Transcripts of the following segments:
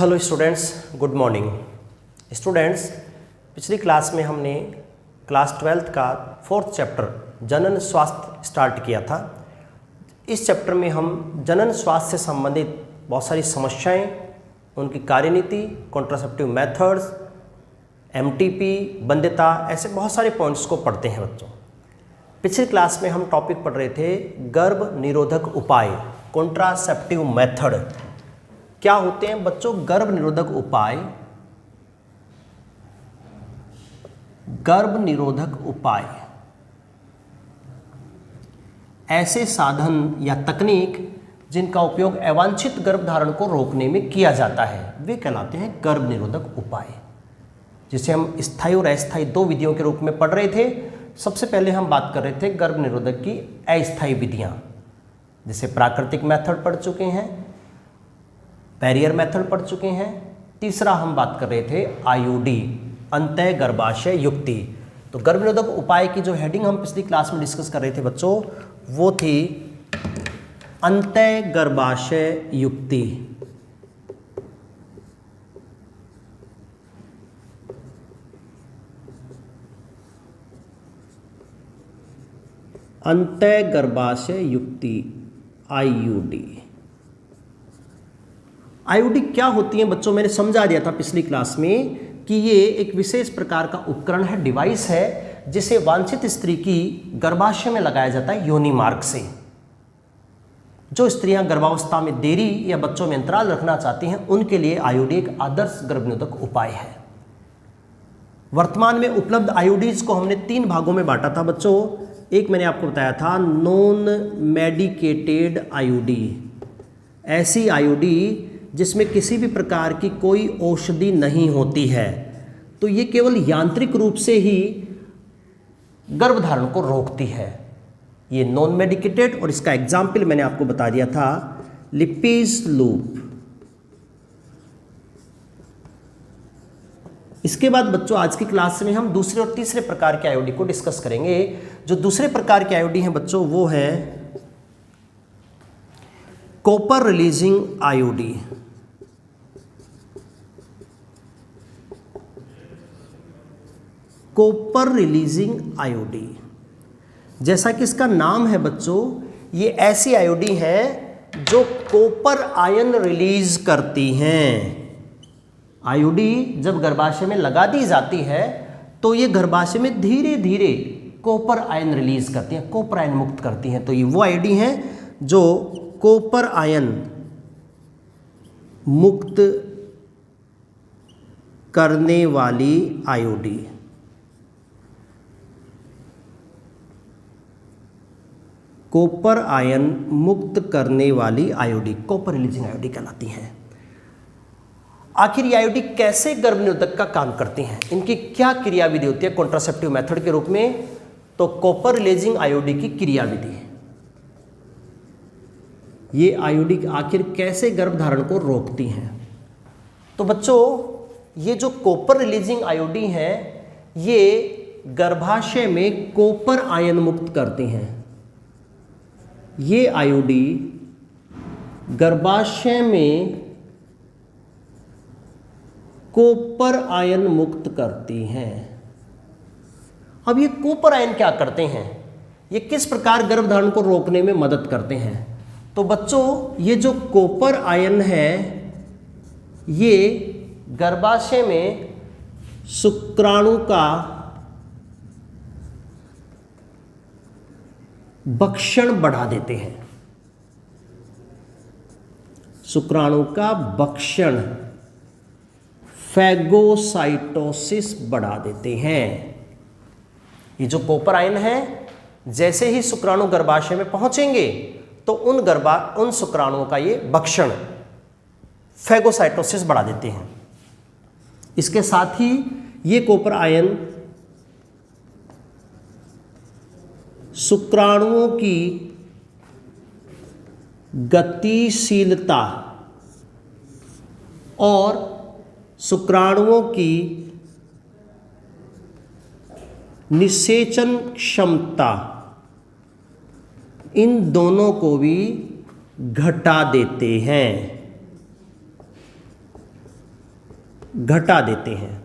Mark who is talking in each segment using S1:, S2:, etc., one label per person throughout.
S1: Hello students, good morning. Students, पिछली class में हमने क्लास 12th का 4th चैप्टर जनन स्वास्थ्य स्टार्ट किया था। इस चैप्टर में हम जनन स्वास्थ्य से संबंधित बहुत सारी समस्याएं, उनकी कार्यनीति, कॉन्ट्रासेप्टिव मेथड्स, एमटीपी, वंध्यता, ऐसे बहुत सारे पॉइंट्स को पढ़ते हैं बच्चों। पिछली क्लास में हम टॉपिक पढ़ रहे थे गर्भ निरोधक उपाय, कॉन्ट्रासेप्टिव मेथड। क्या होते हैं बच्चों गर्भ निरोधक उपाय? गर्भ निरोधक उपाय ऐसे साधन या तकनीक जिनका उपयोग अवांछित गर्भधारण को रोकने में किया जाता है, वे कहलाते हैं गर्भ निरोधक उपाय, जिसे हम स्थायी और अस्थायी दो विधियों के रूप में पढ़ रहे थे। सबसे पहले हम बात कर रहे थे गर्भ निरोधक की अस्थायी विधियां, जिसे प्राकृतिक मेथड पढ़ चुके हैं, बैरियर मेथड पढ़ चुके हैं। तीसरा हम बात कर रहे थे आईयूडी, अंतः गर्भाशय युक्ति। तो गर्भ निरोधक उपाय की जो हेडिंग हम पिछली क्लास में डिस्कस कर रहे थे बच्चों, वो थी अंतः गर्भाशय युक्ति। अंतः गर्भाशय युक्ति, आईयूडी। आईयूडी क्या होती है बच्चों? मैंने समझा दिया था पिछली क्लास में कि ये एक विशेष प्रकार का उपकरण है, डिवाइस है, जिसे वांछित स्त्री की गर्भाशय में लगाया जाता है योनि मार्ग से। जो स्त्रियां गर्भावस्था में देरी या बच्चों में अंतराल रखना चाहती हैं, उनके लिए आईयूडी एक आदर्श गर्भनिरोधक उपाय है। वर्तमान में उपलब्ध आईयूडीज को हमने 3 भागों में बांटा था बच्चों। एक मैंने आपको बताया था नॉन मेडिकेटेड आईयूडी, ऐसी आईयूडी जिसमें किसी भी प्रकार की कोई औषधि नहीं होती है, तो ये केवल यांत्रिक रूप से ही गर्भधारण को रोकती है। ये नॉन मेडिकेटेड, और इसका एग्जाम्पल मैंने आपको बता दिया था लिपीज लूप। इसके बाद बच्चों आज की क्लास में हम दूसरे और तीसरे प्रकार के आईयूडी को डिस्कस करेंगे। जो दूसरे प्रकार के आईयूडी हैं बच्चों, वो है copper releasing IUD. Copper releasing IUD, जैसा कि इसका नाम है बच्चों, ये ऐसी आईयूडी है जो कॉपर आयन रिलीज करती हैं। आईयूडी जब गर्भाशय में लगा दी जाती है तो ये गर्भाशय में धीरे धीरे कॉपर आयन रिलीज करती हैं, कॉपर आयन मुक्त करती हैं। तो ये वो आईयूडी हैं जो कॉपर आयन मुक्त करने वाली आईयूडी। कॉपर आयन मुक्त करने वाली आईयूडी कॉपर रिलीजिंग आईयूडी कहलाती हैं। आखिर ये आईयूडी कैसे गर्भनिरोधक का काम करती हैं, इनकी क्या क्रियाविधि होती है कॉन्ट्रासेप्टिव मेथड के रूप में? तो कॉपर रिलीजिंग आईयूडी की क्रियाविधि है। ये आईयूडी आखिर कैसे गर्भधारण को रोकती हैं? तो बच्चों, ये जो कॉपर रिलीजिंग आईयूडी है, ये गर्भाशय में कॉपर आयन मुक्त करती हैं। ये आईयूडी गर्भाशय में कॉपर आयन मुक्त करती हैं। अब ये कॉपर आयन क्या करते हैं? ये किस प्रकार गर्भधारण को रोकने में मदद करते हैं? तो बच्चों, ये जो कॉपर आयन है, ये गर्भाशय में शुक्राणु का भक्षण बढ़ा देते हैं। शुक्राणु का भक्षण, फैगोसाइटोसिस बढ़ा देते हैं। ये जो कॉपर आयन है, जैसे ही शुक्राणु गर्भाशय में पहुंचेंगे तो उन शुक्राणुओं का ये भक्षण, फैगोसाइटोसिस बढ़ा देते हैं। इसके साथ ही ये कॉपर आयन शुक्राणुओं की गतिशीलता और शुक्राणुओं की निषेचन क्षमता, इन दोनों को भी घटा देते हैं। घटा देते हैं।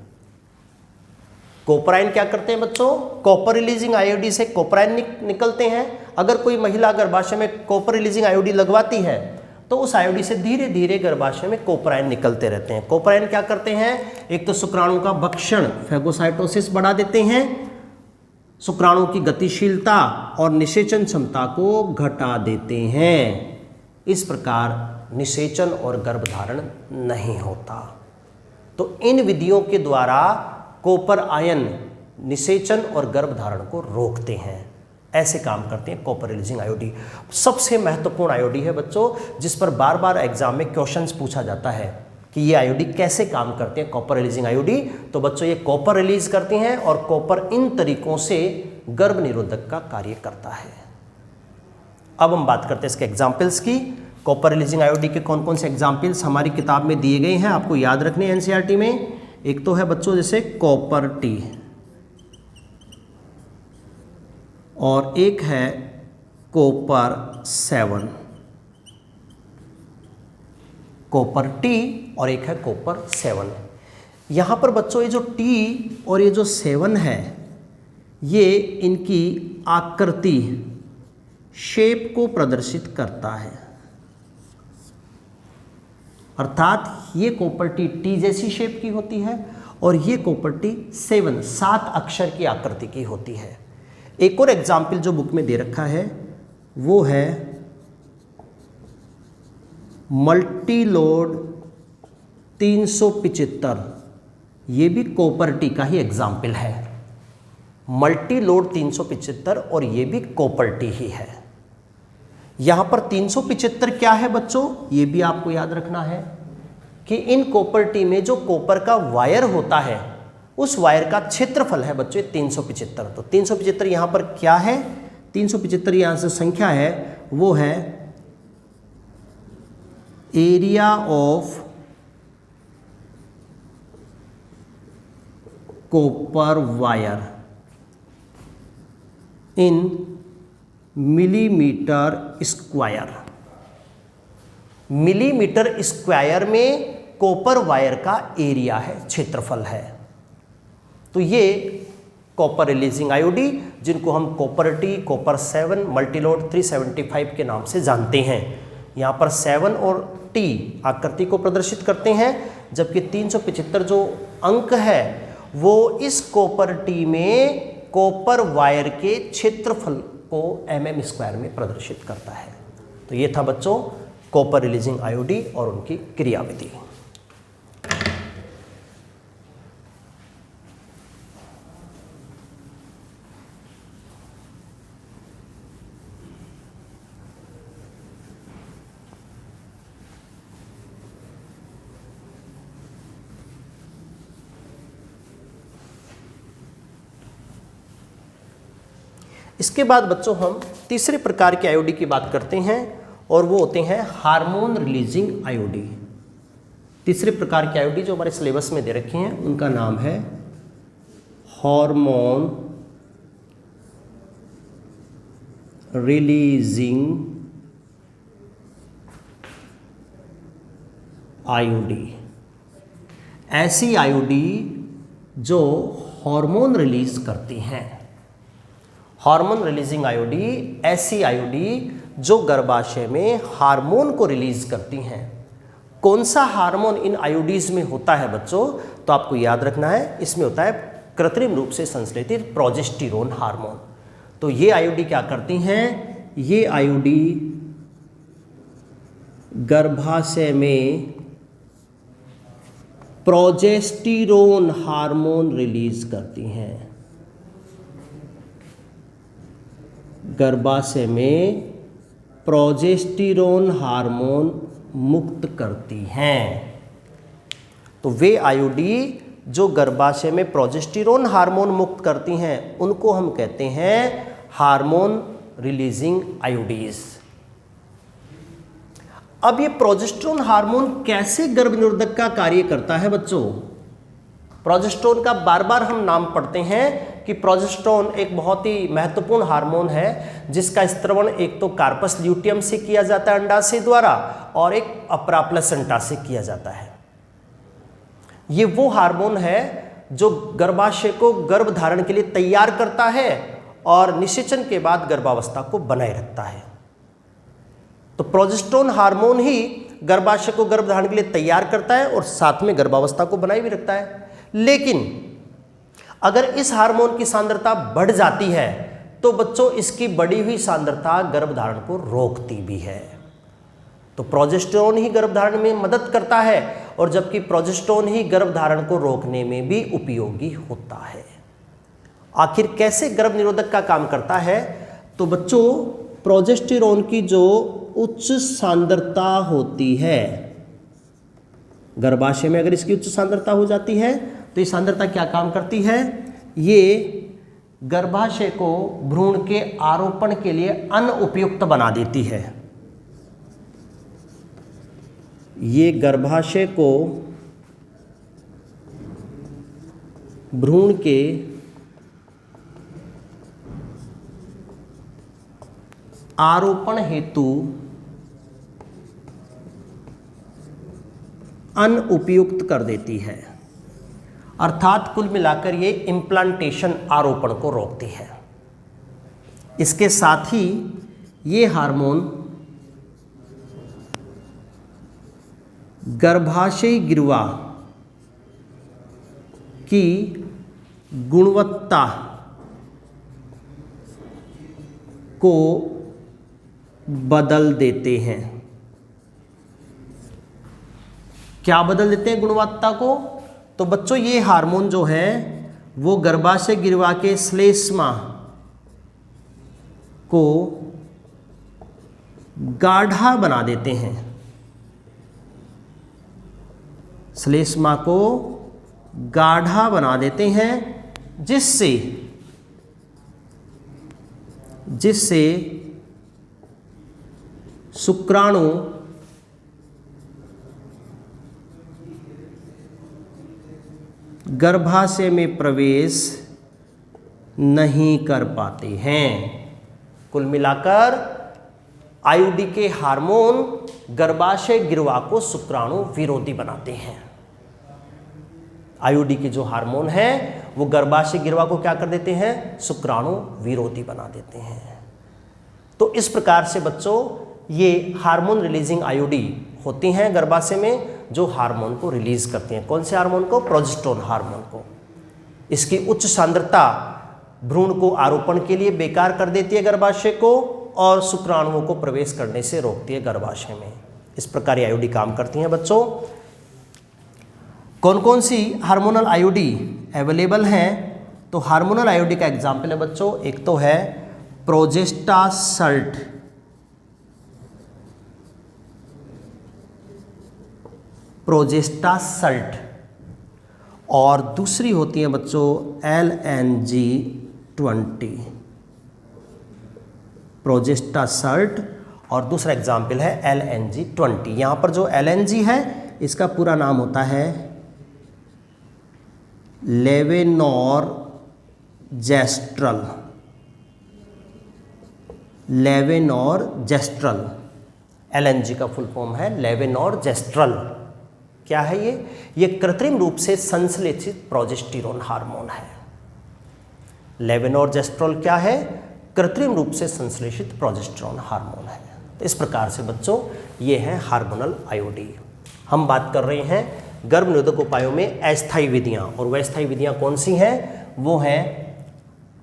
S1: कोपराइन क्या करते हैं बच्चों? कॉपर रिलीजिंग आयोडी से कोपराइन निकलते हैं। अगर कोई महिला गर्भाशय में कॉपर रिलीजिंग आयोडी लगवाती है तो उस आयोडी से धीरे धीरे गर्भाशय में कोपराइन निकलते रहते हैं। कोपराइन क्या करते हैं? एक तो शुक्राणु का भक्षण फैगोसाइटोसिस बढ़ा देते हैं, शुक्राणु की गतिशीलता और निषेचन क्षमता को घटा देते हैं। इस प्रकार निषेचन और गर्भधारण नहीं होता। तो इन विधियों के द्वारा कॉपर आयन निषेचन और गर्भधारण को रोकते हैं। ऐसे काम करते हैं कॉपर रिलीजिंग आयोडी। सबसे महत्वपूर्ण आयोडी है बच्चों, जिस पर बार बार एग्जाम में क्वेश्चंस पूछा जाता है कि ये आयोडी कैसे काम करते हैं, कॉपर रिलीजिंग आयोडी। तो बच्चों ये कॉपर रिलीज करती हैं और कॉपर इन तरीकों से गर्भ निरोधक का कार्य करता है। अब हम बात करते हैं इसके एग्जाम्पल्स की। कॉपर रिलीजिंग आयोडी के कौन कौन से एग्जाम्पल्स हमारी किताब में दिए गए हैं, आपको याद रखने हैं एनसीईआरटी में। एक तो है बच्चों जैसे कॉपर टी, और एक है कॉपर 7, कॉपर टी और एक है कॉपर 7। यहाँ पर बच्चों ये जो टी और ये जो 7 है, ये इनकी आकृति शेप को प्रदर्शित करता है। अर्थात ये कॉपर टी जैसी शेप की होती है और ये कॉपर टी 7 अक्षर की आकृति की होती है। एक और एग्जाम्पल जो बुक में दे रखा है वो है मल्टीलोड 375। ये भी कॉपर टी का ही एग्जाम्पल है। मल्टीलोड 375 और ये भी कॉपर टी ही है। यहां पर 375 क्या है बच्चों, ये भी आपको याद रखना है कि इन कॉपर टी में जो कॉपर का वायर होता है उस वायर का क्षेत्रफल है बच्चों 375। तो 375 यहां पर क्या है? 375 यहां से संख्या है वो है area of copper wire in millimetre square. Millimetre square में कॉपर वायर का एरिया है, क्षेत्रफल है। तो ये कॉपर रिलीजिंग आयोडी, जिनको हम कॉपर टी, कॉपर 7, मल्टीलोड 375 के नाम से जानते हैं। यहाँ पर 7 और टी आकृति को प्रदर्शित करते हैं, जबकि 375 जो अंक है वो इस कॉपर टी में कॉपर वायर के क्षेत्रफल को mm स्क्वायर में प्रदर्शित करता है। तो ये था बच्चों कॉपर रिलीजिंग आयोडी और उनकी क्रियाविधि। इसके बाद बच्चों हम तीसरे प्रकार के आयोडी की बात करते हैं और वो होते हैं हार्मोन रिलीजिंग आयोडी। तीसरे प्रकार के आयोडी जो हमारे सिलेबस में दे रखे हैं उनका नाम है हार्मोन रिलीजिंग आयोडी। ऐसी आयोडी जो हार्मोन रिलीज करती हैं। हार्मोन रिलीजिंग आयोडी ऐसी आयोडी जो गर्भाशय में हार्मोन को रिलीज करती हैं। कौन सा हार्मोन इन आयोडीज में होता है बच्चों? तो आपको याद रखना है, इसमें होता है कृत्रिम रूप से संश्लेषित प्रोजेस्टेरोन हार्मोन। तो ये आयोडी क्या करती हैं? ये आयोडी गर्भाशय में प्रोजेस्टेरोन हार्मोन रिलीज करती हैं। गर्भाशय में प्रोजेस्टेरोन हार्मोन मुक्त करती हैं। तो वे आयोडी जो गर्भाशय में प्रोजेस्टेरोन हार्मोन मुक्त करती हैं उनको हम कहते हैं हार्मोन रिलीजिंग आयोडीज। अब ये प्रोजेस्टेरोन हार्मोन कैसे गर्भनिरोधक का कार्य करता है बच्चों? प्रोजेस्टेरोन का बार बार हम नाम पढ़ते हैं कि प्रोजेस्टेरोन एक बहुत ही महत्वपूर्ण हार्मोन है जिसका स्त्रवण एक तो कार्पस ल्यूटियम से किया जाता है अंडाशय द्वारा और एक अपरा प्लसेंटा से किया जाता है। ये वो हार्मोन है जो गर्भाशय को गर्भ धारण के लिए तैयार करता है और निषेचन के बाद गर्भावस्था को बनाए रखता है। तो प्रोजेस्टेरोन हार्मोन ही गर्भाशय को गर्भ धारण के लिए तैयार करता है और साथ में गर्भावस्था को बनाए भी रखता है। लेकिन अगर इस हार्मोन की सांद्रता बढ़ जाती है तो बच्चों इसकी बढ़ी हुई सांद्रता गर्भधारण को रोकती भी है। तो प्रोजेस्टेरोन ही गर्भधारण में मदद करता है और जबकि प्रोजेस्टेरोन ही गर्भधारण को रोकने में भी उपयोगी होता है। आखिर कैसे गर्भ निरोधक का काम करता है? तो बच्चों प्रोजेस्टेरोन की जो उच्च सांद्रता होती है, गर्भाशय में अगर इसकी उच्च सांद्रता हो जाती है तो ये सांद्रता क्या काम करती है? ये गर्भाशय को भ्रूण के आरोपण के लिए अनुपयुक्त बना देती है। ये गर्भाशय को भ्रूण के आरोपण हेतु अनुपयुक्त कर देती है। अर्थात कुल मिलाकर ये इम्प्लांटेशन आरोपण को रोकती है। इसके साथ ही ये हार्मोन गर्भाशयी गिरवा की गुणवत्ता को बदल देते हैं। क्या बदल देते हैं गुणवत्ता को? तो बच्चों ये हार्मोन जो है वो गर्भाशय गिरवा के श्लेष्मा को गाढ़ा बना देते हैं। श्लेष्मा को गाढ़ा बना देते हैं जिससे शुक्राणु गर्भाशय में प्रवेश नहीं कर पाते हैं। कुल मिलाकर आईयूडी के हार्मोन गर्भाशय गिरवा को शुक्राणु विरोधी बनाते हैं। आईयूडी के जो हार्मोन है वो गर्भाशय गिरवा को क्या कर देते हैं? शुक्राणु विरोधी बना देते हैं। तो इस प्रकार से बच्चों ये हार्मोन रिलीजिंग आईयूडी होती हैं गर्भाशय में, जो हार्मोन को रिलीज करती हैं। कौन से हार्मोन को? प्रोजेस्टेरोन हार्मोन को। इसकी उच्च सांद्रता भ्रूण को आरोपण के लिए बेकार कर देती है गर्भाशय को और शुक्राणुओं को प्रवेश करने से रोकती है गर्भाशय में। इस प्रकार आईयूडी काम करती हैं बच्चों। कौन कौन सी हार्मोनल आईयूडी अवेलेबल हैं? तो हार्मोनल आईयूडी का एग्जाम्पल है बच्चों, एक तो है प्रोजेस्टासल्ट, प्रोजेस्टासल्ट, और दूसरी होती है बच्चों LNG-20, प्रोजेस्टासल्ट, और दूसरा एग्जाम्पल है LNG-20। यहाँ पर जो LNG है इसका पूरा नाम होता है लेवेनॉर्जेस्ट्रल, लेवेनॉर्जेस्ट्रल। LNG का फुल फॉर्म है लेवेनॉर्जेस्ट्रल। क्या है ये कृत्रिम रूप से संश्लेषित प्रोजेस्टेरोन हार्मोन है। लेवेनॉर्जेस्ट्रल क्या है? कृत्रिम रूप से संश्लेषित प्रोजेस्टेरोन हार्मोन है। तो इस प्रकार से बच्चों ये है हार्मोनल आईयूडी। हम बात कर रहे हैं गर्भ निरोधक उपायों में अस्थायी विधियां, और वह अस्थायी विधियां कौन सी हैं? वो हैं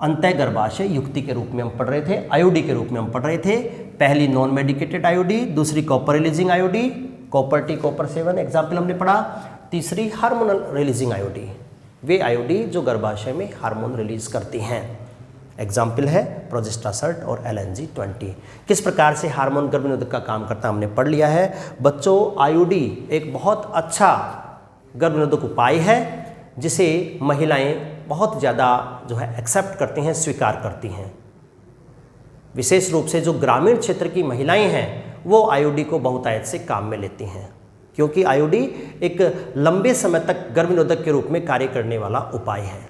S1: अंतःगर्भाशय युक्ति के रूप में हम पढ़ रहे थे, आईयूडी के रूप में हम पढ़ रहे थे। पहली नॉन मेडिकेटेड आईयूडी, दूसरी copper releasing IUD, copper T copper 7 example हमने पढ़ा। तीसरी हार्मोनल रिलीजिंग आईयूडी, वे आईयूडी जो गर्भाशय में हार्मोन रिलीज करती हैं। एग्जाम्पल है प्रोजेस्टासल्ट और LNG-20। किस प्रकार से हार्मोन गर्भ निरोधक का काम करता हमने पढ़ लिया है बच्चों। आईयूडी एक बहुत अच्छा गर्भ निरोधक उपाय है जिसे महिलाएं बहुत ज़्यादा जो है एक्सेप्ट करती हैं, स्वीकार करती हैं। विशेष रूप से जो ग्रामीण क्षेत्र की महिलाएं हैं वो आईयूडी को बहुतायत से काम में लेती हैं, क्योंकि आईयूडी एक लंबे समय तक गर्भ निरोधक के रूप में कार्य करने वाला उपाय है।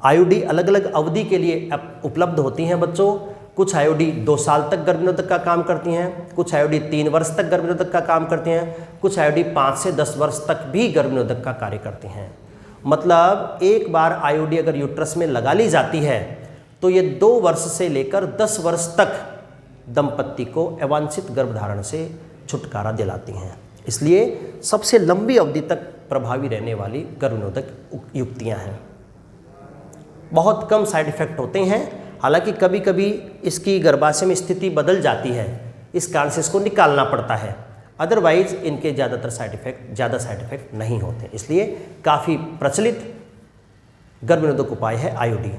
S1: आईयूडी अलग अलग अवधि के लिए उपलब्ध होती हैं बच्चों। कुछ आईओडी 2 साल तक गर्भनिरोधक का काम करती हैं, कुछ आईओडी 3 वर्ष तक गर्भनिरोधक का काम करती हैं, कुछ आईओडी 5 से 10 वर्ष तक भी गर्भनिरोधक का कार्य करती हैं। मतलब एक बार आईओडी अगर यूट्रस में लगा ली जाती है तो ये 2 वर्ष से लेकर 10 वर्ष तक दंपत्ति को अवांछित गर्भधारण से छुटकारा दिलाती हैं। इसलिए सबसे लंबी अवधि तक प्रभावी रहने वाली गर्भनिरोधक युक्तियां हैं। बहुत कम साइड इफेक्ट होते हैं, हालांकि कभी कभी इसकी गर्भाशय में स्थिति बदल जाती है, इस कारण से इसको निकालना पड़ता है। अदरवाइज इनके ज़्यादा साइड इफेक्ट नहीं होते। इसलिए काफ़ी प्रचलित गर्भनिरोधक उपाय है आईओडी।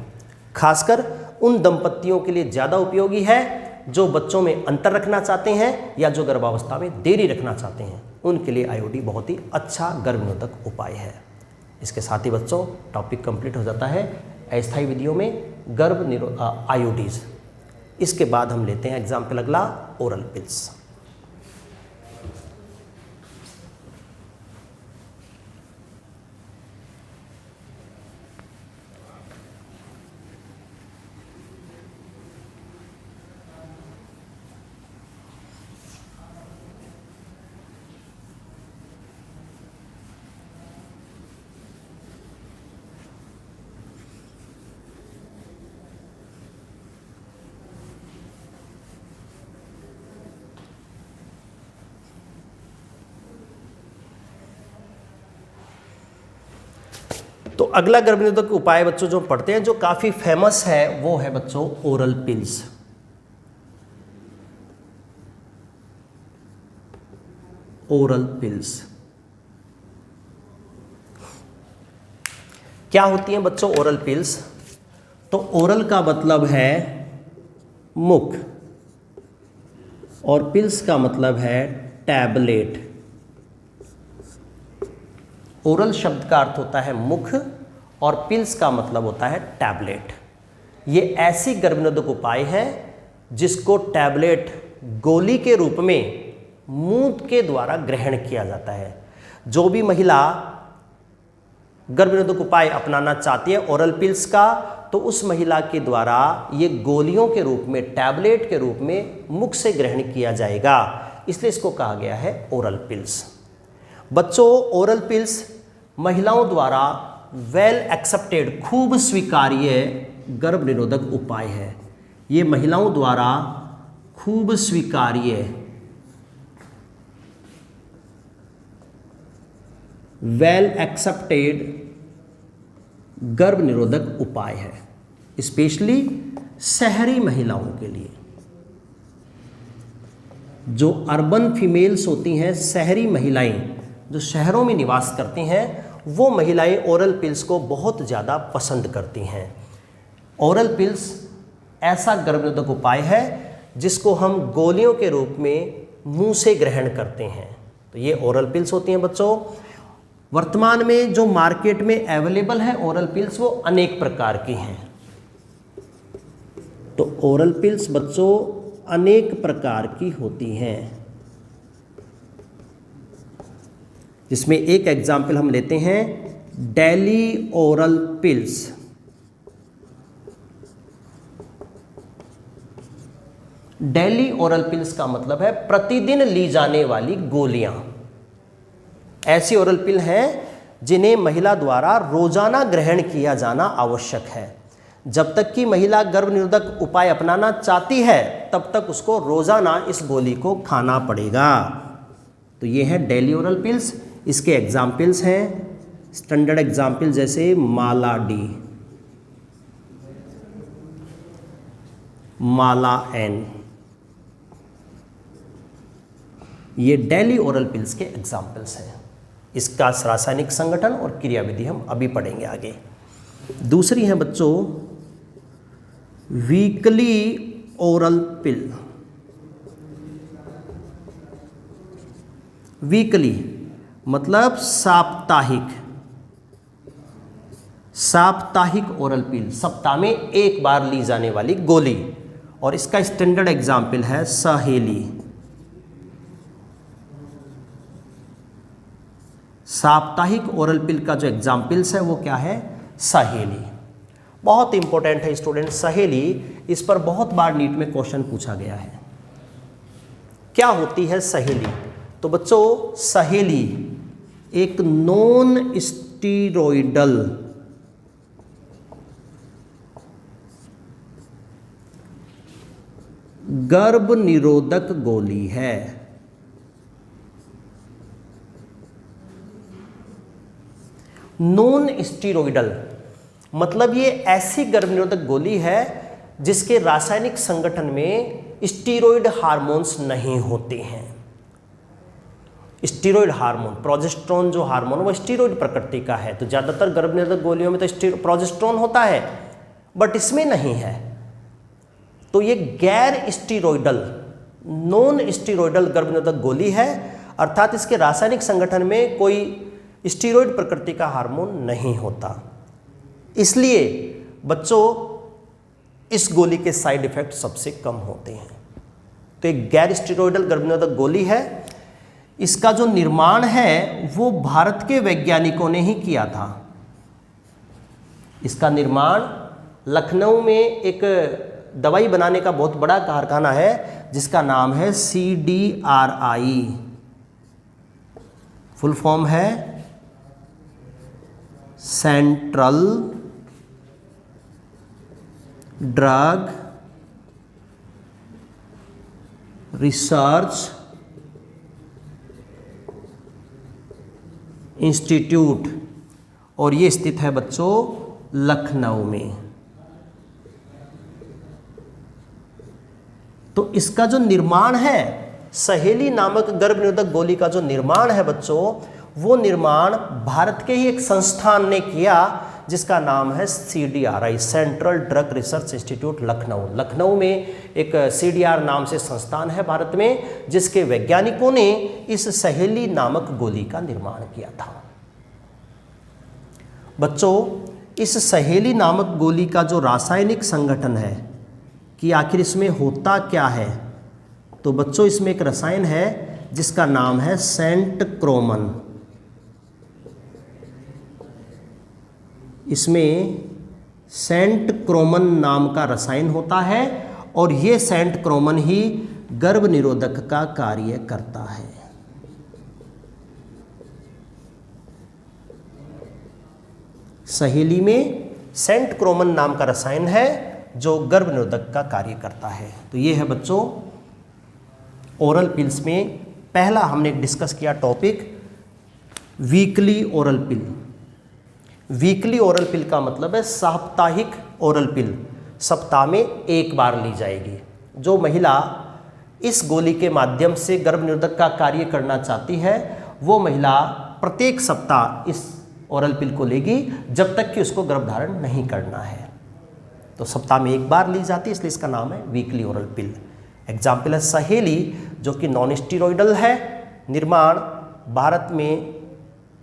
S1: खासकर उन दंपत्तियों के लिए ज़्यादा उपयोगी है जो बच्चों में अंतर रखना चाहते हैं या जो गर्भावस्था में देरी रखना चाहते हैं, उनके लिए आईओडी बहुत ही अच्छा गर्भनिरोधक उपाय है। इसके साथ ही बच्चों टॉपिक कंप्लीट हो जाता है अस्थायी विधियों में आईओडीज। इसके बाद हम लेते हैं एग्जाम्पल अगला ओरल पिल्स। तो अगला गर्भनिरोधक उपाय बच्चों जो पढ़ते हैं, जो काफी फेमस है, वो है बच्चों ओरल पिल्स। ओरल पिल्स क्या होती हैं बच्चों ओरल पिल्स? तो ओरल का मतलब है मुख और पिल्स का मतलब है टैबलेट। ओरल शब्द का अर्थ होता है मुख और पिल्स का मतलब होता है टैबलेट। ये ऐसी गर्भनिरोधक उपाय है जिसको टैबलेट गोली के रूप में मूत्र के द्वारा ग्रहण किया जाता है। जो भी महिला गर्भनिरोधक उपाय अपनाना चाहती है ओरल पिल्स का, तो उस महिला के द्वारा ये गोलियों के रूप में, टैबलेट के रूप में मुख से ग्रहण किया जाएगा, इसलिए इसको कहा गया है ओरल पिल्स। बच्चों ओरल पिल्स महिलाओं द्वारा वेल एक्सेप्टेड, खूब स्वीकार्य गर्भनिरोधक उपाय है। ये महिलाओं द्वारा खूब स्वीकार्य वेल एक्सेप्टेड गर्भनिरोधक उपाय है, स्पेशली शहरी महिलाओं के लिए। जो अर्बन फीमेल्स होती हैं, शहरी महिलाएं जो शहरों में निवास करती हैं, वो महिलाएं ओरल पिल्स को बहुत ज़्यादा पसंद करती हैं। ओरल पिल्स ऐसा गर्भनिरोधक उपाय है जिसको हम गोलियों के रूप में मुंह से ग्रहण करते हैं। तो ये ओरल पिल्स होती हैं बच्चों। वर्तमान में जो मार्केट में अवेलेबल है ओरल पिल्स, वो अनेक प्रकार की हैं। तो ओरल पिल्स बच्चों अनेक प्रकार की होती हैं, जिसमें एक एग्जाम्पल हम लेते हैं daily oral pills. Daily oral pills का मतलब है प्रतिदिन ली जाने वाली गोलियां। ऐसी ओरल पिल हैं जिन्हें महिला द्वारा रोजाना ग्रहण किया जाना आवश्यक है। जब तक कि महिला गर्भनिरोधक उपाय अपनाना चाहती है तब तक उसको रोजाना इस गोली को खाना पड़ेगा। तो ये है डेली ओरल पिल्स। इसके एग्जाम्पल्स हैं स्टैंडर्ड एग्जाम्पल जैसे माला डी, माला एन, ये डेली ओरल पिल्स के एग्जाम्पल्स हैं। इसका रासायनिक संगठन और क्रियाविधि हम अभी पढ़ेंगे आगे। दूसरी है बच्चों वीकली ओरल पिल। वीकली मतलब साप्ताहिक, साप्ताहिक ओरल पिल, सप्ताह में एक बार ली जाने वाली गोली। और इसका स्टैंडर्ड एग्जाम्पल है सहेली। साप्ताहिक ओरल पिल का जो एग्जाम्पल्स है वो क्या है? सहेली। बहुत इंपॉर्टेंट है स्टूडेंट सहेली। इस पर बहुत बार नीट में क्वेश्चन पूछा गया है। क्या होती है सहेली? तो बच्चों सहेली एक नॉन स्टीरॉयडल गर्भ निरोधक गोली है। नॉन स्टीरॉयडल मतलब ये ऐसी गर्भ निरोधक गोली है जिसके रासायनिक संगठन में स्टीरॉयड हार्मोन्स नहीं होते हैं। स्टीरॉयड हार्मोन, प्रोजेस्टेरोन जो हार्मोन वो स्टीरॉयड प्रकृति का है, तो ज़्यादातर गर्भ निरोधक गोलियों में तो प्रोजेस्टेरोन होता है, बट इसमें नहीं है। तो ये गैर स्टीरॉयडल नॉन स्टीरॉयडल गर्भ निरोधक गोली है, अर्थात इसके रासायनिक संगठन में कोई स्टीरॉयड प्रकृति का हार्मोन नहीं होता। इसलिए बच्चों इस गोली के साइड इफेक्ट सबसे कम होते हैं। तो एक गैर स्टीरॉयडल गर्भ निरोधक गोली है। इसका जो निर्माण है वो भारत के वैज्ञानिकों ने ही किया था। इसका निर्माण लखनऊ में एक दवाई बनाने का बहुत बड़ा कारखाना है जिसका नाम है CDRI, फुल फॉर्म है सेंट्रल ड्रग रिसर्च इंस्टीट्यूट, और ये स्थित है बच्चों लखनऊ में। तो इसका जो निर्माण है सहेली नामक गर्भ निरोधक गोली का जो निर्माण है बच्चों, वो निर्माण भारत के ही एक संस्थान ने किया जिसका नाम है CDRI, central drug research institute Lucknow. Lucknow में एक CDR नाम से संस्थान है भारत में, जिसके वैज्ञानिकों ने इस सहेली नामक गोली का निर्माण किया था। बच्चों इस सहेली नामक गोली का जो रासायनिक संगठन है कि आखिर इसमें होता क्या है, तो बच्चों इसमें एक रसायन है जिसका नाम है सेंट क्रोमन। इसमें सेंट क्रोमन नाम का रसायन होता है और ये सेंट क्रोमन ही गर्भ निरोधक का कार्य करता है। सहेली में सेंट क्रोमन नाम का रसायन है जो गर्भ निरोधक का कार्य करता है। तो ये है बच्चों ओरल पिल्स में पहला हमने डिस्कस किया टॉपिक वीकली ओरल पिल। वीकली ओरल पिल का मतलब है साप्ताहिक ओरल पिल, सप्ताह में एक बार ली जाएगी। जो महिला इस गोली के माध्यम से गर्भ निरोधक का कार्य करना चाहती है वो महिला प्रत्येक सप्ताह इस ओरल पिल को लेगी जब तक कि उसको गर्भधारण नहीं करना है। तो सप्ताह में एक बार ली जाती है, इसलिए इसका नाम है वीकली ओरल पिल। एग्जाम्पल है सहेली जो कि नॉन स्टीरॉयडल है, निर्माण भारत में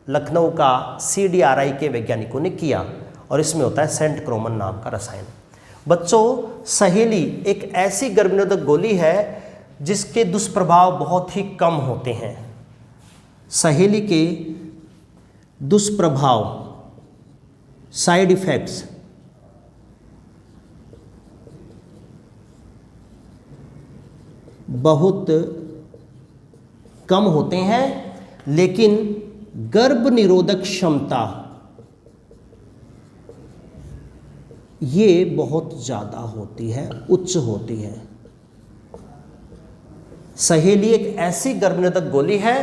S1: लखनऊ का CDRI के वैज्ञानिकों ने किया और इसमें होता है सेंट क्रोमन नाम का रसायन। बच्चों सहेली एक ऐसी गर्भ निरोधक गोली है जिसके दुष्प्रभाव बहुत ही कम होते हैं। सहेली के दुष्प्रभाव साइड इफेक्ट्स बहुत कम होते हैं, लेकिन गर्भ निरोधक क्षमता ये बहुत ज़्यादा होती है, उच्च होती है। सहेली एक ऐसी गर्भ निरोधक गोली है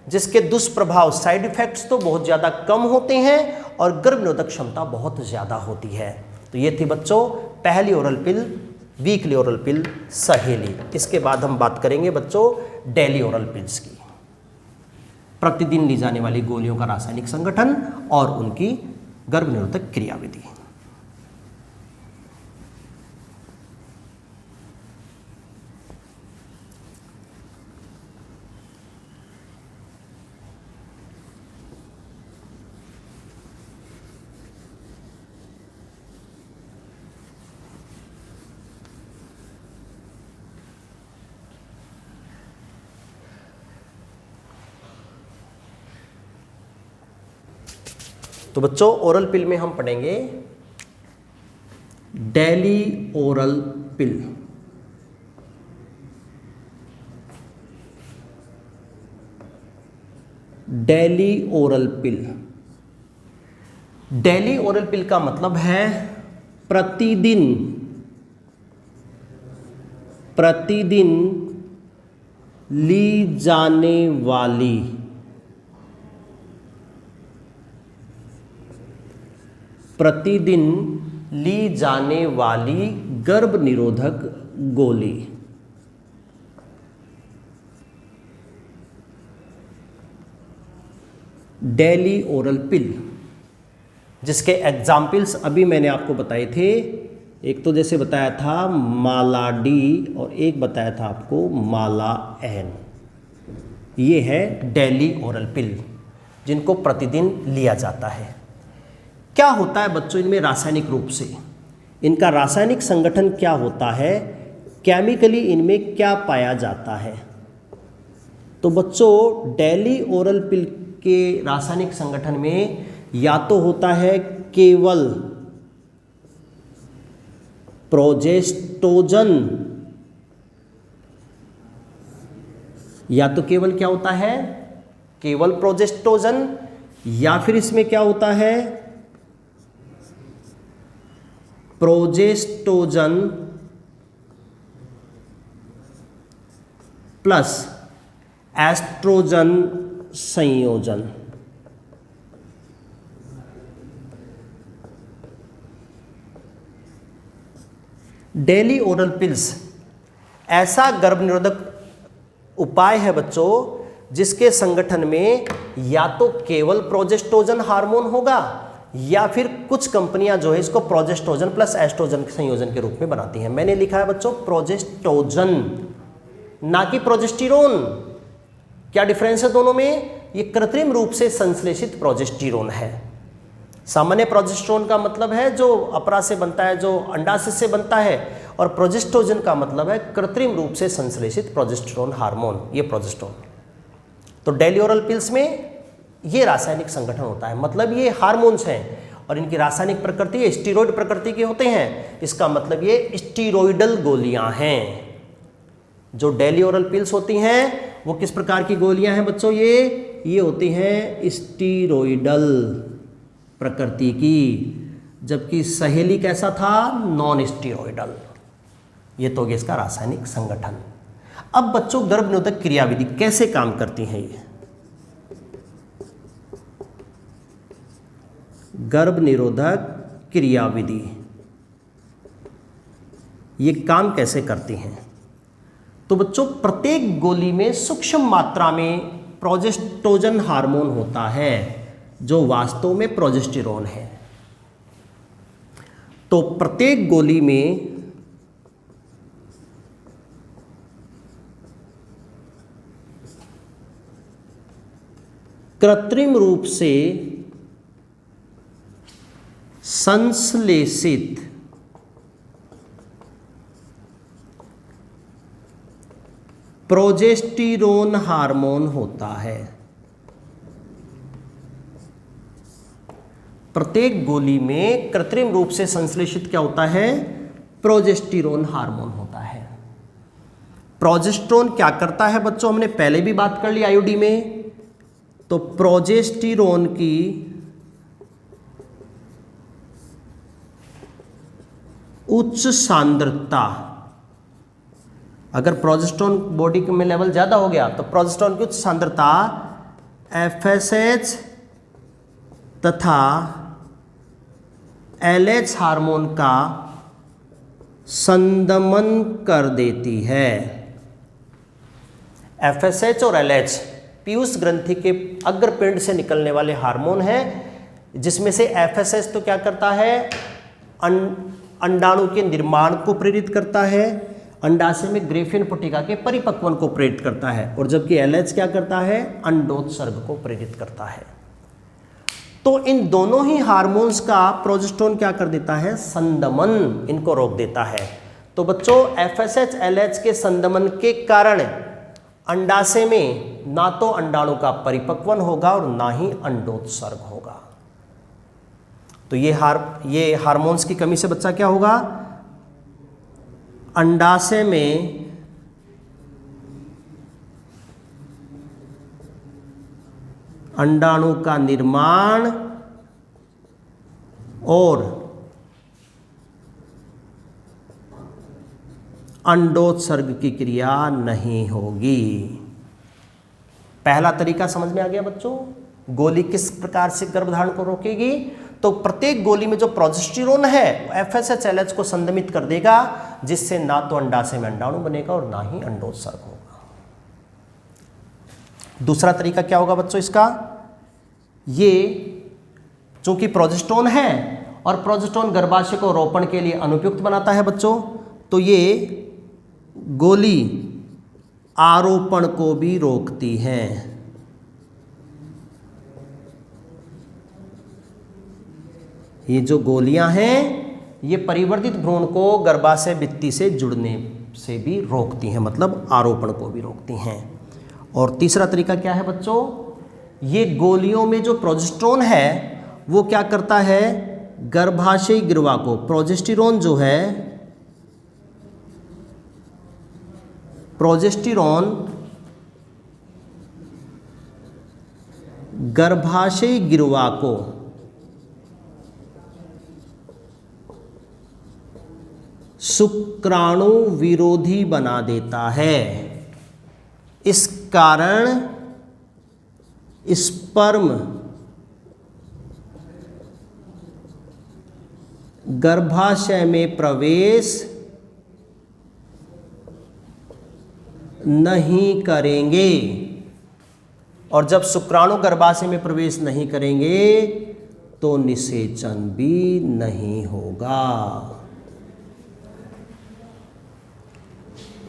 S1: जिसके दुष्प्रभाव साइड इफेक्ट्स तो बहुत ज़्यादा कम होते हैं और गर्भ निरोधक क्षमता बहुत ज़्यादा होती है। तो ये थी बच्चों पहली ओरल पिल, वीकली ओरल पिल सहेली। इसके बाद हम बात करेंगे बच्चों डेली ओरल पिल्स की, प्रतिदिन ली जाने वाली गोलियों का रासायनिक संगठन और उनकी गर्भ निरोधक क्रियाविधि। तो बच्चों ओरल पिल में हम पढ़ेंगे डेली ओरल पिल। डेली ओरल पिल। डेली ओरल पिल का मतलब है प्रतिदिन ली जाने वाली गर्भ निरोधक गोली। डेली ओरल पिल, जिसके एग्जाम्पल्स अभी मैंने आपको बताए थे। एक तो जैसे बताया था माला डी और एक बताया था आपको माला एन। ये है डेली ओरल पिल जिनको प्रतिदिन लिया जाता है। क्या होता है बच्चों इनमें रासायनिक रूप से, इनका रासायनिक संगठन क्या होता है, केमिकली इनमें क्या पाया जाता है। तो बच्चों डेली ओरल पिल के रासायनिक संगठन में या तो होता है केवल प्रोजेस्टोजन, या तो केवल क्या होता है, केवल प्रोजेस्टोजन, या फिर इसमें क्या होता है प्रोजेस्टोजन प्लस एस्ट्रोजन संयोजन। डेली ओरल पिल्स ऐसा गर्भ निरोधक उपाय है बच्चों जिसके संगठन में या तो केवल प्रोजेस्टोजन हार्मोन होगा या फिर कुछ कंपनियां जो है इसको प्रोजेस्टोजन प्लस एस्ट्रोजन संयोजन के रूप में बनाती हैं। मैंने लिखा है बच्चों प्रोजेस्टोजन, ना कि प्रोजेस्टेरोन। क्या डिफरेंस है दोनों में? ये कृत्रिम रूप से संश्लेषित प्रोजेस्टेरोन है। सामान्य प्रोजेस्टेरोन का मतलब है जो अपरा से बनता है, जो अंडाशय से बनता है, और प्रोजेस्टोजन का मतलब है कृत्रिम रूप से संश्लेषित प्रोजेस्टेरोन हार्मोन, ये प्रोजेस्टेरोन। तो डेली ओरल पिल्स में ये रासायनिक संगठन होता है, मतलब ये हार्मोन्स हैं और इनकी रासायनिक प्रकृति स्टीरॉयड प्रकृति के होते हैं। इसका मतलब ये स्टीरॉयडल गोलियां हैं। जो डेली ओरल पिल्स होती हैं वो किस प्रकार की गोलियां हैं बच्चों? ये होती हैं स्टीरॉयडल प्रकृति की, जबकि सहेली कैसा था? Non steroidal. ये तो हो गया इसका रासायनिक संगठन। अब बच्चों गर्भ निरोधक क्रियाविधि कैसे काम करती हैं? ये गर्भ निरोधक क्रियाविधि ये काम कैसे करती हैं? तो बच्चों प्रत्येक गोली में सूक्ष्म मात्रा में प्रोजेस्टोजन हार्मोन होता है जो वास्तव में प्रोजेस्टेरोन है। तो प्रत्येक गोली में कृत्रिम रूप से संश्लेषित प्रोजेस्टेरोन हार्मोन होता है। प्रत्येक गोली में कृत्रिम रूप से संश्लेषित क्या होता है? प्रोजेस्टेरोन हार्मोन होता है। प्रोजेस्टेरोन क्या करता है बच्चों? हमने पहले भी बात कर ली आईओडी में। तो प्रोजेस्टेरोन की उच्च सांद्रता, अगर प्रोजेस्टेरोन बॉडी में लेवल ज्यादा हो गया तो प्रोजेस्टेरोन की उच्च सांद्रता एफएसएच तथा एलएच हार्मोन का संदमन कर देती है। एफएसएच और एलएच पीयूष ग्रंथि के अग्रपिंड से निकलने वाले हार्मोन हैं, जिसमें से एफएसएच तो क्या करता है? अंडाणु के निर्माण को प्रेरित करता है, अंडाशय में ग्रेफियन पुटिका के परिपक्वन को प्रेरित करता है, और जबकि एलएच क्या करता है? अंडोत्सर्ग को प्रेरित करता है। तो इन दोनों ही हार्मोन्स का प्रोजेस्टेरोन क्या कर देता है? संदमन, इनको रोक देता है। तो बच्चों एफएसएच एलएच के संदमन के कारण अंडाशय में ना तो अंडाणु का परिपक्वन होगा और ना ही अंडोत्सर्ग होगा। तो ये हार्मोन्स की कमी से बच्चा क्या होगा? अंडाशय में अंडाणु का निर्माण और अंडोत्सर्ग की क्रिया नहीं होगी। पहला तरीका समझ में आ गया बच्चों। गोली किस प्रकार से गर्भधारण को रोकेगी? तो प्रत्येक गोली में जो प्रोजेस्टेरोन है FSH-LH को संदमित कर देगा, जिससे ना तो अंडाशय में अंडाणु बनेगा और ना ही अंडोत्सर्ग होगा। दूसरा तरीका क्या होगा बच्चों इसका? ये चूंकि प्रोजेस्टेरोन है और प्रोजेस्टेरोन गर्भाशय को रोपण के लिए अनुपयुक्त बनाता है बच्चों, तो ये गोली आरोपण को भी रोकती है। ये जो गोलियां हैं ये परिवर्तित भ्रूण को गर्भाशय भित्ति से जुड़ने से भी रोकती हैं, मतलब आरोपण को भी रोकती हैं। और तीसरा तरीका क्या है बच्चों? ये गोलियों में जो प्रोजेस्टेरोन है वो क्या करता है? गर्भाशयी गिरवा को, प्रोजेस्टेरोन जो है, प्रोजेस्टेरोन गर्भाशयी गिरवा को शुक्राणु विरोधी बना देता है। इस कारण स्पर्म गर्भाशय में प्रवेश नहीं करेंगे, और जब शुक्राणु गर्भाशय में प्रवेश नहीं करेंगे तो निषेचन भी नहीं होगा।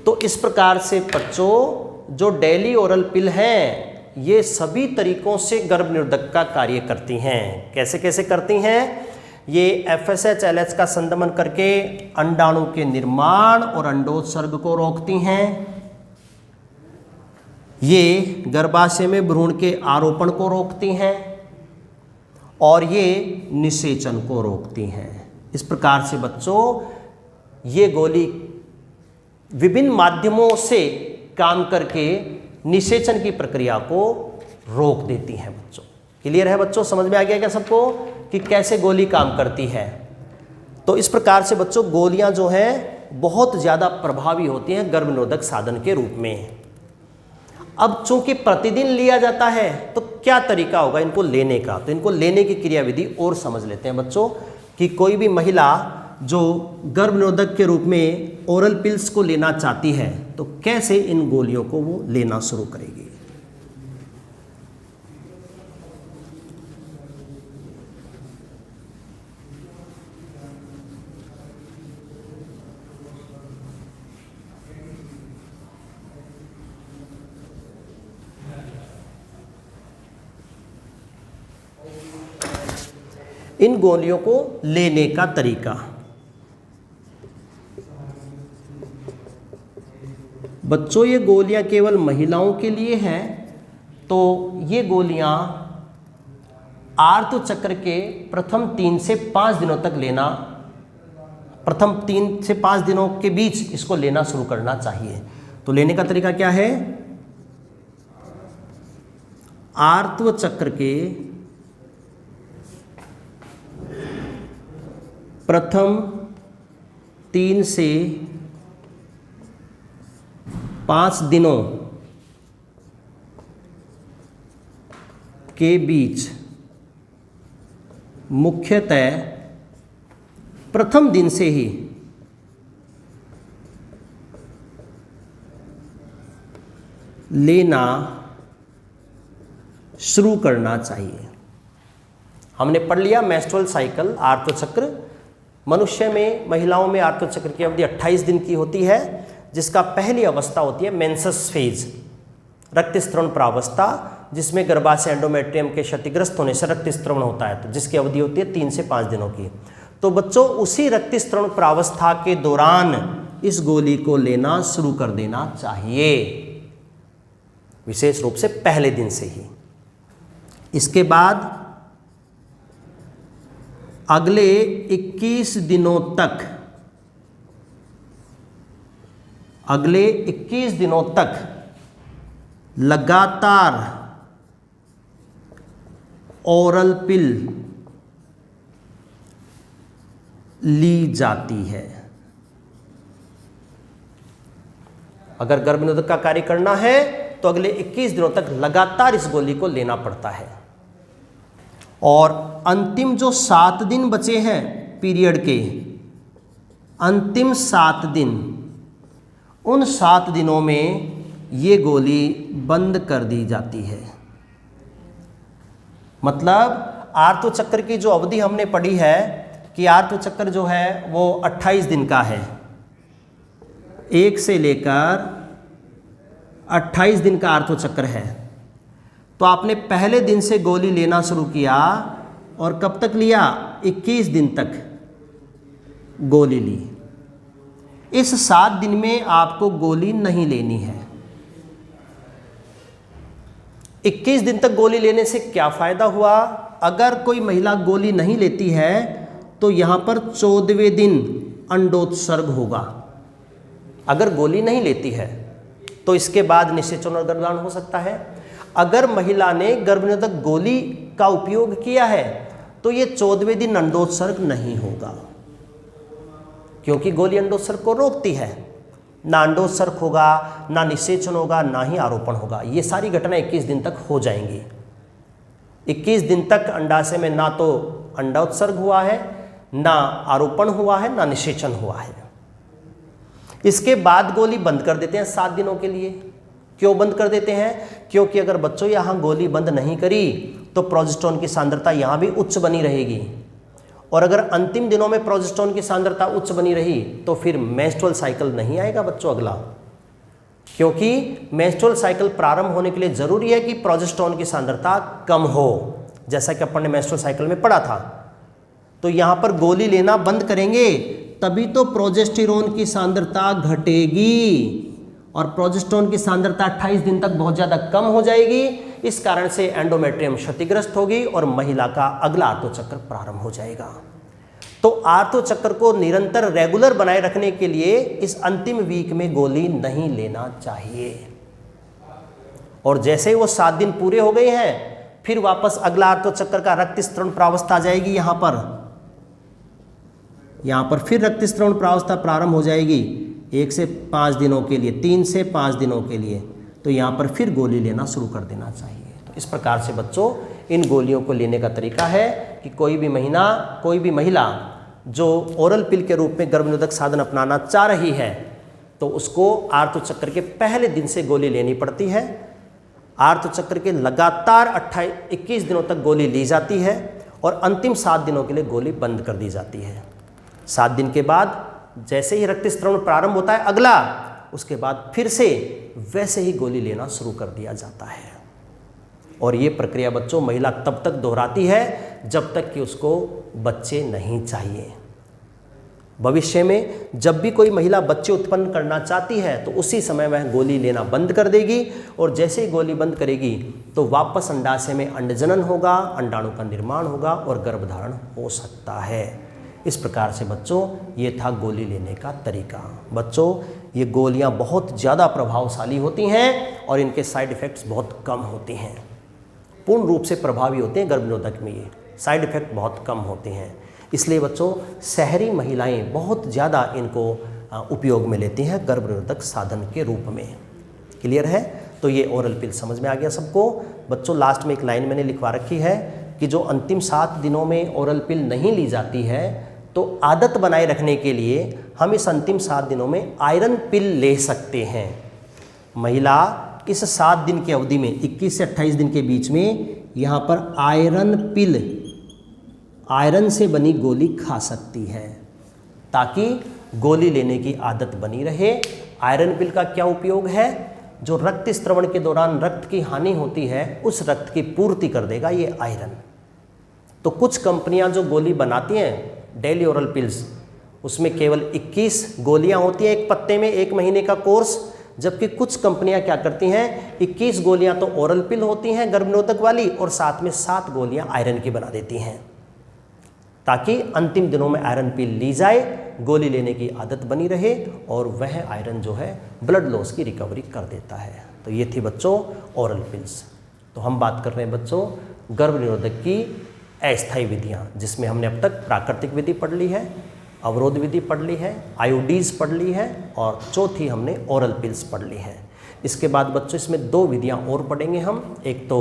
S1: तो इस प्रकार से बच्चों जो डेली ओरल पिल है ये सभी तरीकों से गर्भ निरोधक का कार्य करती हैं। कैसे कैसे करती हैं? ये FSH-LH का संदमन करके अंडाणु के निर्माण और अंडोत्सर्ग को रोकती हैं। ये गर्भाशय में भ्रूण के आरोपण को रोकती हैं और ये निषेचन को रोकती हैं। इस प्रकार से बच्चों ये गोली विभिन्न माध्यमों से काम करके निषेचन की प्रक्रिया को रोक देती है बच्चों। क्लियर है बच्चों? समझ में आ गया क्या सबको कि कैसे गोली काम करती है? तो इस प्रकार से बच्चों गोलियां जो हैं बहुत ज़्यादा प्रभावी होती हैं गर्भ निरोधक साधन के रूप में। अब चूंकि प्रतिदिन लिया जाता है तो क्या तरीका होगा इनको लेने का? तो इनको लेने की क्रियाविधि और समझ लेते हैं बच्चों कि कोई भी महिला जो गर्भ निरोधक के रूप में ओरल पिल्स को लेना चाहती है तो कैसे इन गोलियों को वो लेना शुरू करेगी। इन गोलियों को लेने का तरीका बच्चों, ये गोलियां केवल महिलाओं के लिए हैं। तो ये गोलियां आर्त चक्र के प्रथम 3 से 5 दिनों तक लेना, प्रथम 3 से 5 दिनों के बीच इसको लेना शुरू करना चाहिए। तो लेने का तरीका क्या है? आर्तव चक्र के प्रथम 3 से 5 दिनों के बीच, मुख्यतः प्रथम दिन से ही लेना शुरू करना चाहिए। हमने पढ़ लिया मेंस्ट्रुअल साइकिल, आर्तव चक्र। मनुष्य में, महिलाओं में आर्तव चक्र की अवधि 28 दिन की होती है, जिसका पहली अवस्था होती है मेंसस फेज, रक्तस्त्रवण प्रावस्था, जिसमें गर्भाशय एंडोमेट्रियम के क्षतिग्रस्त होने से रक्तस्त्रवण होता है, तो जिसकी अवधि होती है 3 से 5 दिनों की। तो बच्चों उसी रक्तस्त्रवण प्रावस्था के दौरान इस गोली को लेना शुरू कर देना चाहिए, विशेष रूप से पहले दिन से ही। इसके बाद अगले 21 दिनों तक अगले 21 दिनों तक लगातार ओरल पिल ली जाती है। अगर गर्भनिरोधक का कार्य करना है तो अगले 21 दिनों तक लगातार इस गोली को लेना पड़ता है। और अंतिम जो 7 दिन बचे हैं पीरियड के, अंतिम 7 दिन, उन 7 दिनों में ये गोली बंद कर दी जाती है। मतलब आर्त चक्र की जो अवधि हमने पढ़ी है कि आर्त चक्र जो है वो 28 दिन का है, 1 से लेकर 28 दिन का आर्त चक्र है। तो आपने पहले दिन से गोली लेना शुरू किया और कब तक लिया? 21 दिन तक गोली ली। इस 7 दिन में आपको गोली नहीं लेनी है। 21 दिन तक गोली लेने से क्या फायदा हुआ? अगर कोई महिला गोली नहीं लेती है तो यहां पर 14वें दिन अंडोत्सर्ग होगा। अगर गोली नहीं लेती है तो इसके बाद निषेचन और गर्भधारण हो सकता है। अगर महिला ने गर्भनिरोधक गोली का उपयोग किया है तो ये 14वें दिन अंडोत्सर्ग नहीं होगा, क्योंकि गोली अंडोत्सर्ग को रोकती है। ना अंडोत्सर्ग होगा, ना निषेचन होगा, ना ही आरोपण होगा। ये सारी घटना 21 दिन तक हो जाएंगी। 21 दिन तक अंडाशय में ना तो अंडोत्सर्ग हुआ है, ना आरोपण हुआ है, ना निषेचन हुआ है। इसके बाद गोली बंद कर देते हैं 7 दिनों के लिए। क्यों बंद कर देते हैं? क्योंकि अगर बच्चों यहाँ गोली बंद नहीं करी तो प्रोजेस्टेरोन की सांद्रता यहाँ भी उच्च बनी रहेगी, और अगर अंतिम दिनों में प्रोजेस्टेरोन की सांद्रता उच्च बनी रही तो फिर मेंस्ट्रुअल साइकिल नहीं आएगा बच्चों अगला, क्योंकि मेंस्ट्रुअल साइकिल प्रारंभ होने के लिए जरूरी है कि प्रोजेस्टेरोन की सांद्रता कम हो, जैसा कि अपन ने मेंस्ट्रुअल साइकिल में पढ़ा था। तो यहाँ पर गोली लेना बंद करेंगे तभी तो प्रोजेस्टेरोन की सांद्रता घटेगी, और प्रोजेस्टेरोन की सांद्रता 28 दिन तक बहुत ज़्यादा कम हो जाएगी। इस कारण से एंडोमेट्रियम क्षतिग्रस्त होगी और महिला का अगला आर्तोचक्र प्रारंभ हो जाएगा। तो आर्तोचक्र को निरंतर रेगुलर बनाए रखने के लिए इस अंतिम वीक में गोली नहीं लेना चाहिए। और जैसे ही वो 7 दिन पूरे हो गए हैं फिर वापस अगला आर्तोचक्र का रक्तस्त्रवण प्रावस्था आ जाएगी। यहाँ पर फिर रक्तस्त्रवण प्रावस्था प्रारंभ हो जाएगी 1 से 5 दिनों के लिए, 3 से 5 दिनों के लिए। तो यहाँ पर फिर गोली लेना शुरू कर देना चाहिए। तो इस प्रकार से बच्चों इन गोलियों को लेने का तरीका है कि कोई भी महिला जो ओरल पिल के रूप में गर्भनिरोधक साधन अपनाना चाह रही है तो उसको आर्तचक्र के पहले दिन से गोली लेनी पड़ती है। आर्तचक्र के लगातार 21 दिनों तक गोली ली जाती है और अंतिम 7 दिनों के लिए गोली बंद कर दी जाती है। 7 दिन के बाद जैसे ही रक्तस्त्रवण प्रारंभ होता है अगला, उसके बाद फिर से वैसे ही गोली लेना शुरू कर दिया जाता है। और ये प्रक्रिया बच्चों महिला तब तक दोहराती है जब तक कि उसको बच्चे नहीं चाहिए। भविष्य में जब भी कोई महिला बच्चे उत्पन्न करना चाहती है तो उसी समय वह गोली लेना बंद कर देगी, और जैसे ही गोली बंद करेगी तो वापस अंडाशय में अंडजनन होगा, अंडाणु का निर्माण होगा और गर्भधारण हो सकता है। इस प्रकार से बच्चों ये था गोली लेने का तरीका। बच्चों ये गोलियां बहुत ज़्यादा प्रभावशाली होती हैं और इनके साइड इफ़ेक्ट्स बहुत कम होते हैं। पूर्ण रूप से प्रभावी होते हैं गर्भनिरोधक में, ये साइड इफ़ेक्ट बहुत कम होते हैं। इसलिए बच्चों शहरी महिलाएं बहुत ज़्यादा इनको उपयोग में लेती हैं गर्भनिरोधक साधन के रूप में। क्लियर है? तो ये ओरल पिल समझ में आ गया सबको। बच्चों लास्ट में एक लाइन मैंने लिखवा रखी है कि जो अंतिम 7 दिनों में ओरल पिल नहीं ली जाती है तो आदत बनाए रखने के लिए हम इस अंतिम 7 दिनों में आयरन पिल ले सकते हैं। महिला इस 7 दिन की अवधि में 21 से 28 दिन के बीच में यहाँ पर आयरन पिल, आयरन से बनी गोली खा सकती है ताकि गोली लेने की आदत बनी रहे। आयरन पिल का क्या उपयोग है? जो रक्त स्त्रवण के दौरान रक्त की हानि होती है उस रक्त की पूर्ति कर देगा ये आयरन। तो कुछ कंपनियां जो गोली बनाती हैं डेली ओरल पिल्स, उसमें केवल 21 गोलियां होती हैं एक पत्ते में, 1 महीने का कोर्स। जबकि कुछ कंपनियां क्या करती हैं 21 गोलियां तो ओरल पिल होती हैं गर्भनिरोधक वाली और साथ में 7 गोलियां आयरन की बना देती हैं ताकि अंतिम दिनों में आयरन पिल ली जाए गोली लेने की आदत बनी रहे और वह आयरन जो है ब्लड लॉस की रिकवरी कर देता है। तो ये थी बच्चों ओरल पिल्स। तो हम बात कर रहे हैं बच्चों गर्भ निरोधक की अस्थायी विधियाँ, जिसमें हमने अब तक प्राकृतिक विधि पढ़ ली है, अवरोध विधि पढ़ ली है, आयोडीज पढ़ ली है और चौथी हमने ओरल पिल्स पढ़ ली है। इसके बाद बच्चों इसमें 2 विधियाँ और पढ़ेंगे हम, एक तो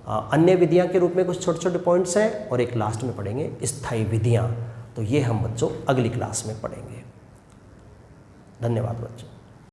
S1: अन्य विधियाँ के रूप में कुछ छोटे छोटे पॉइंट्स हैं और एक लास्ट में पढ़ेंगे स्थायी विधियाँ। तो ये हम बच्चों अगली क्लास में पढ़ेंगे। धन्यवाद बच्चों।